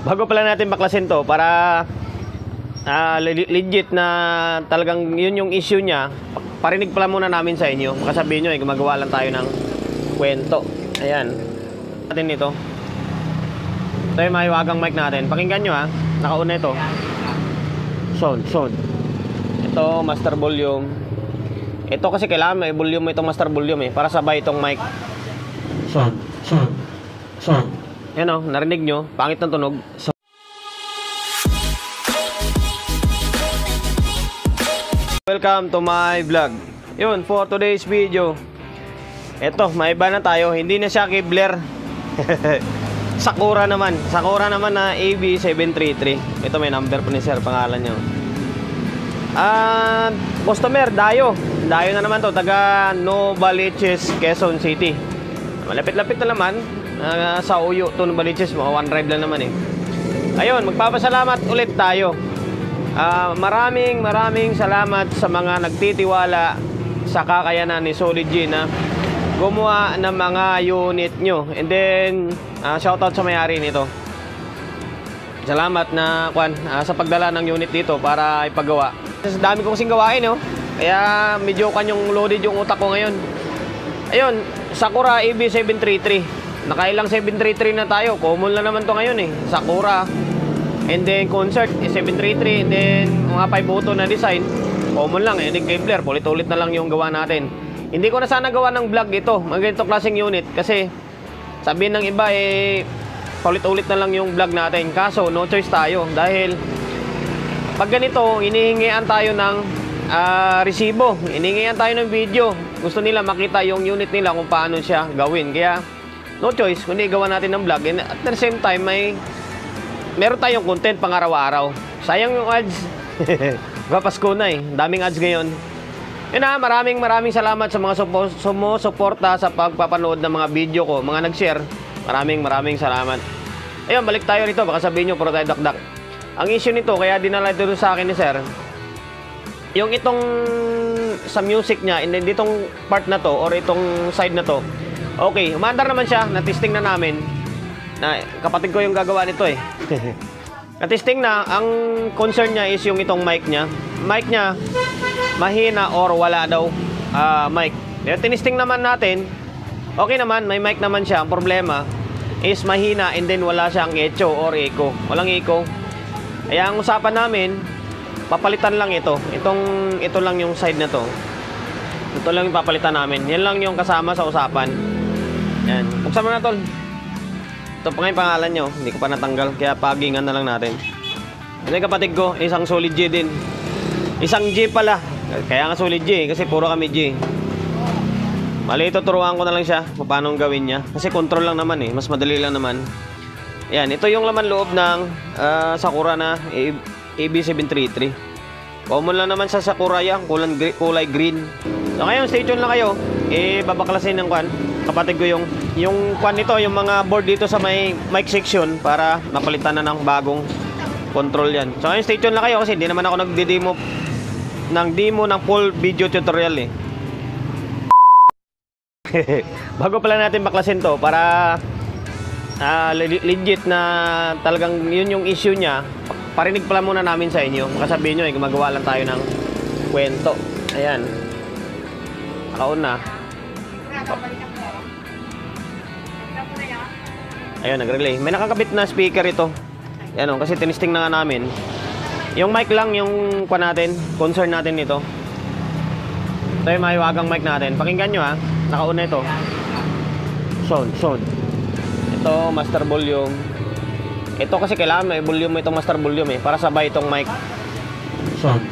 Bago pala natin baklasin to para legit na talagang yun yung issue niya, parinig pala muna namin sa inyo. Baka sabihin nyo gumagawa lang tayo ng kwento. Ayan natin ito. Ito yung mahiwagang mic natin. Pakinggan nyo ha. Nakauna ito. Sound. Ito master volume. Ito kasi kailangan may volume itong master volume para sabay itong mic. Sound. Yan o, narinig nyo, pangit ng tunog. Welcome to my vlog. Yun, for today's video, eto, may iba na tayo. Hindi na siya Kevlar. Sakura naman na AB733. Ito may number po ni sir, pangalan nyo. Customer, Dayo na naman to, taga Novaliches, Quezon City. Malapit-lapit na naman. Sa Uyo to Novaliches, mga one drive lang naman Ayun, magpapasalamat ulit tayo. Maraming salamat sa mga nagtitiwala sa kakayanan ni Solid G na gumawa ng mga unit nyo. And then shoutout sa may-ari nito. Salamat na sa pagdala ng unit dito para ipagawa. Sa dami kong kasing gawain kaya medyo kanyang loaded yung utak ko ngayon. Ayun, Sakura AB733. Nakailang 733 na tayo. Common lang naman to ngayon Sakura. And then concert 733. And then mga 5 auto na design. Common lang Hindi Kevlar. Ulit-ulit na lang yung gawa natin. Hindi ko na sana gawa ng vlog ito. Mga ganito klaseng unit. Kasi sabihin ng iba paulit-ulit na lang yung vlog natin. Kaso no choice tayo. Dahil pag ganito hinihingian tayo ng resibo. Hinihingian tayo ng video. Gusto nila makita yung unit nila kung paano siya gawin. Kaya no choice, kundi gawa natin ng vlog. And at the same time, meron tayong content pang araw-araw. Sayang yung ads. Pasko na daming ads ngayon. Yun maraming salamat sa mga sumusuporta sa pagpapanood ng mga video ko. Mga nag-share, maraming salamat. Ayun, balik tayo rito. Baka sabihin nyo, puro tayo dakdak. Ang issue nito, kaya dinala ito sa akin ni sir, yung itong sa music niya, and then ditong part na to, or itong side na to, okay, umandar naman siya, na-testing na namin. Na kapatid ko yung gagawa nito Na-testing na, ang concern niya is yung itong mic niya. Mic niya, mahina or wala daw mic. Tinesting naman natin, okay naman, may mic naman siya. Ang problema is mahina and then wala siyang echo or echo. Walang echo. Kaya ang usapan namin, papalitan lang ito. Ito lang yung side na to. Ito lang yung papalitan namin. Yan lang yung kasama sa usapan. Yan. Buksan mo na tol. Ito pa nga yung pangalan nyo. Hindi ko pa natanggal. Kaya pagingan na lang natin. Ito yung kapatid ko. Isang Solid G din. Isang G pala. Kaya nga Solid G. Kasi puro kami G. Mali ito. Turuan ko na lang siya. Paano gawin niya. Kasi control lang naman Mas madali lang naman. Yan. Ito yung laman loob ng Sakura na AB733. Common lang naman sa Sakura yan. Kulay green. So ngayon stay tuned lang kayo. Babaklasin ng kapatid ko yung nito, yung mga board dito sa may mic section para mapalitan na ng bagong control yan. So ngayon stay tuned lang kayo kasi hindi naman ako nagde-demo ng full video tutorial Bago pala natin baklasin to para legit na talagang yun yung issue niya, parinig pala muna namin sa inyo. Baka sabihin nyo gumagawa lang tayo ng kwento. Ayan, nakauna. Ayun, nag-relay. May nakakabit na speaker ito. Yan kasi tinisting na nga namin. Yung mic lang yung concern natin nito. Ito yung mahiwagang mic natin. Pakinggan nyo nakauna ito. Sound. Ito, master volume. Ito kasi kailangan may volume itong master volume para sabay itong mic. Sound.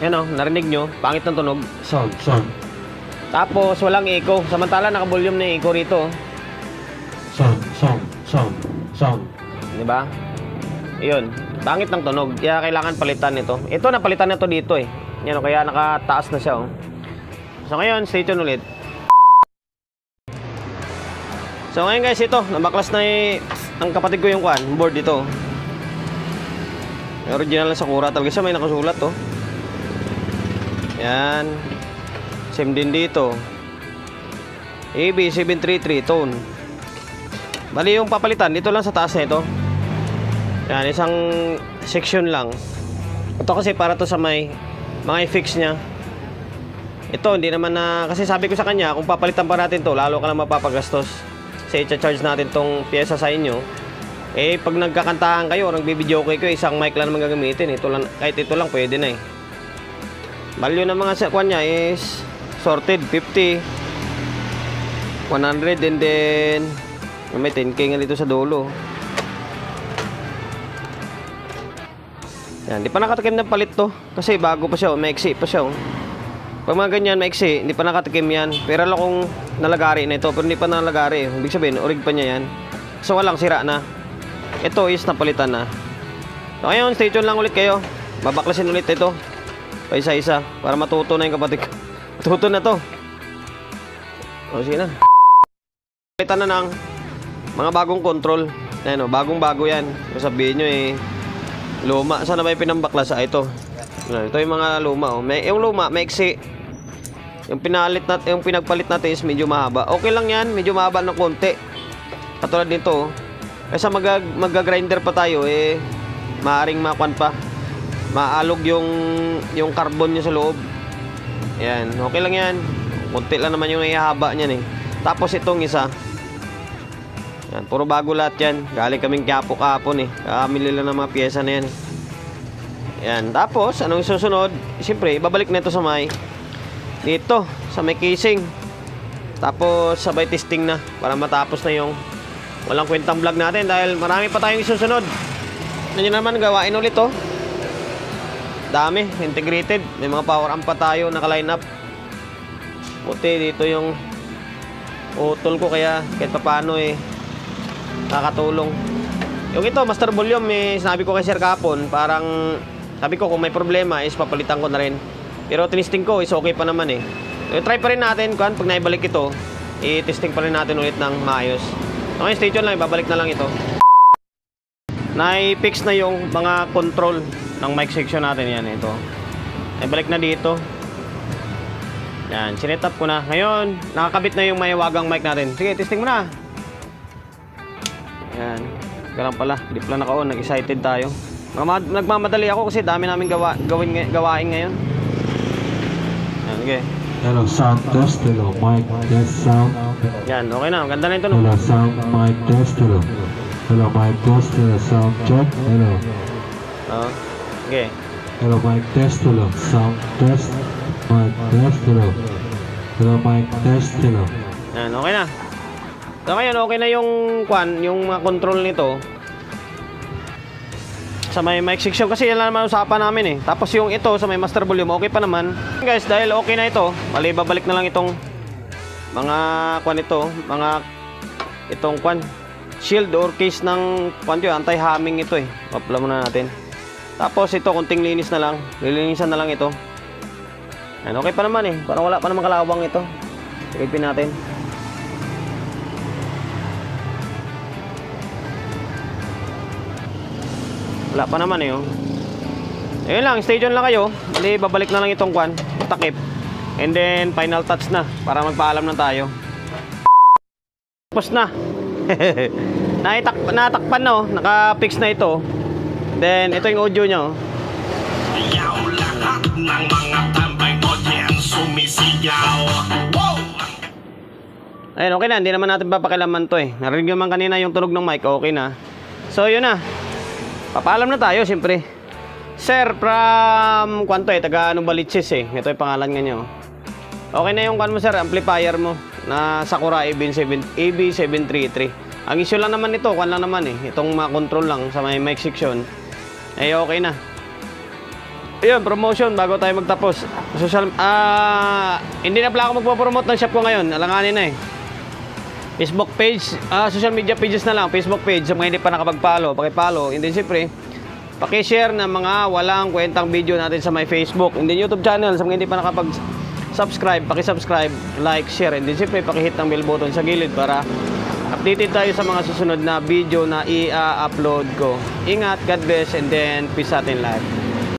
Yan narinig nyo, pangit ng tunog. Sound. Tapos walang echo. Samantala naka-volume na echo rito. Sound. Diba? Iyon, pangit ng tunog. Kaya kailangan palitan ito. Ito napalitan na ito dito Yan kaya nakataas na siya So ngayon, stay tuned ulit. So ngayon guys, ito, nabaklas na ang kapatid ko yung board dito. Original na Sakura. Talaga siya may nakasulat Yan. Same din dito. AB733 tone. Bali yung papalitan, dito lang sa taas nito. Yan, isang section lang. Ito kasi para to sa may mga i-fix niya. Ito, hindi naman na, kasi sabi ko sa kanya, kung papalitan pa natin to, lalo ka lang mapapagastos. Kasi i-charge natin tong pyesa sa inyo. Eh, pag nagkakantahan kayo, nagbibideo kayo, isang mic lang naman gagamitin. Ito lang, kahit ito lang, pwede na eh. Value ng mga kwan niya is sorted, 50, 100, and then may 10k nga dito sa dulo. Yan, di pa nakatikim ng palit to. Kasi bago pa siya, maiksi pa siya. Pag mga ganyan, maiksi, hindi pa nakatikim yan. Pero lang kung nalagari na ito, pero hindi pa nalagari. Ibig sabihin, orig pa niya yan. So walang sira na. Ito is napalitan na. So ngayon, stay tuned lang ulit kayo. Babaklasin ulit ito. Pa isa-isa, para matuto na yung kapatid ko. Matuto na to. O, sige na. Palitan na ng mga bagong control. Ayan o, bagong-bago yan. Kung sabihin nyo eh, luma. Saan na ba yung pinambaklas? Ito. Ito yung mga luma. Oh. Yung luma, maiksi. Yung pinagpalit natin is medyo mahaba. Okay lang yan, medyo mahaba ng konti. Katulad nito. Kasi mag-grinder pa tayo, eh, maaring makuan pa. Maalog yung carbon niya sa loob. Yan, okay lang yan. Konti lang naman yung ihahaba niyan eh. Tapos itong isa. Yan, puro bago lahat yan. Galing kaming Quiapo kahapon eh. Kamili lang ng mga pyesa na yan. Yan, tapos anong susunod? Siyempre, babalik na ito sa may dito, sa may casing. Tapos sabay testing na para matapos na yung walang kwentang vlog natin dahil marami pa tayong isusunod. Ano naman gawain ulit oh. Dami, integrated. May mga power amp pa tayo naka-line up. Buti dito yung utol ko kaya kahit paano eh nakakatulong. Yung ito, master volume, eh, sinabi ko kay Sir Kapon, parang sabi ko kung may problema is papalitan ko na rin. Pero tinisting ko is okay pa naman eh. Try pa rin natin pag naibalik ito, i-testing pa rin natin ulit ng maayos. Okay, stay tuned lang, ibabalik na lang ito. Na-fix na yung mga control ng mic section natin yan, ito. Ibalik na dito. Yan, sinet-up ko na. Ngayon, nakakabit na yung mahiwagang mic natin. Sige, testing mo na. Yan. Ganun pala, di pala naka-on, nag-excited tayo. Nagmamadali ako kasi dami namin gawain ngayon. Yan, okay. Hello, sound test. Hello, mic test, sound. Yan, okay na. Ganda na ito. No? Hello, sound, mic test. Hello. Hello, mic test. Hello, sound check. Hello. Okay. Hello, mic test. Hello, sound test. Mic test. Hello. Hello, mic test. Hello. Yan, okay na. So, ngayon, okay na yung mga control nito. Sa may mic section kasi yan lang naman usapan namin eh. Tapos yung ito sa may master volume, okay pa naman. Guys, dahil okay na ito, mali babalik na lang itong mga itong shield or case ng anti-humming ito eh. Papla muna natin. Tapos ito, konting linis na lang. Lilinisan na lang ito. Yan, okay pa naman eh. Parang wala pa namang kalawang ito. Silipin natin. Wala pa naman eh oh. Ayun lang, stay tuned lang kayo. Bali, babalik na lang itong takip. And then, final touch na para magpaalam na tayo. Tapos na. Natakpan na oh. Naka-fix na ito. Then, ito yung audio nya oh. Ayaw lahat ng mga tambay mo diyan sumisigaw. Wow! Ayun, okay na. Hindi naman natin papakilaman to eh. Narinig naman kanina yung tunog ng mic. Okay na. So, yun na. Papaalam na tayo, siyempre. Sir, from taga Novaliches eh. Ito yung pangalan nga niya. Okay na yung mo sir, amplifier mo na Sakura AB733. Ang issue lang naman ito, lang naman eh. Itong mga control lang sa may mic section. Eh, okay na. Ayun, promotion bago tayo magtapos. Hindi na pala ako magpo-promote ng shop ko ngayon. Alanganin na eh. Facebook page, social media pages na lang. Facebook page, sa mga hindi pa nakapag-follow, paki-follow. And then siyempre, paki-share ng mga walang kwentang video natin sa my Facebook. And then YouTube channel, sa mga hindi pa nakapag-subscribe, paki-subscribe, like, share. And then siyempre, paki-hit ng bell button sa gilid para updated tayo sa mga susunod na video na i-upload ko. Ingat, God bless, and then peace out in life.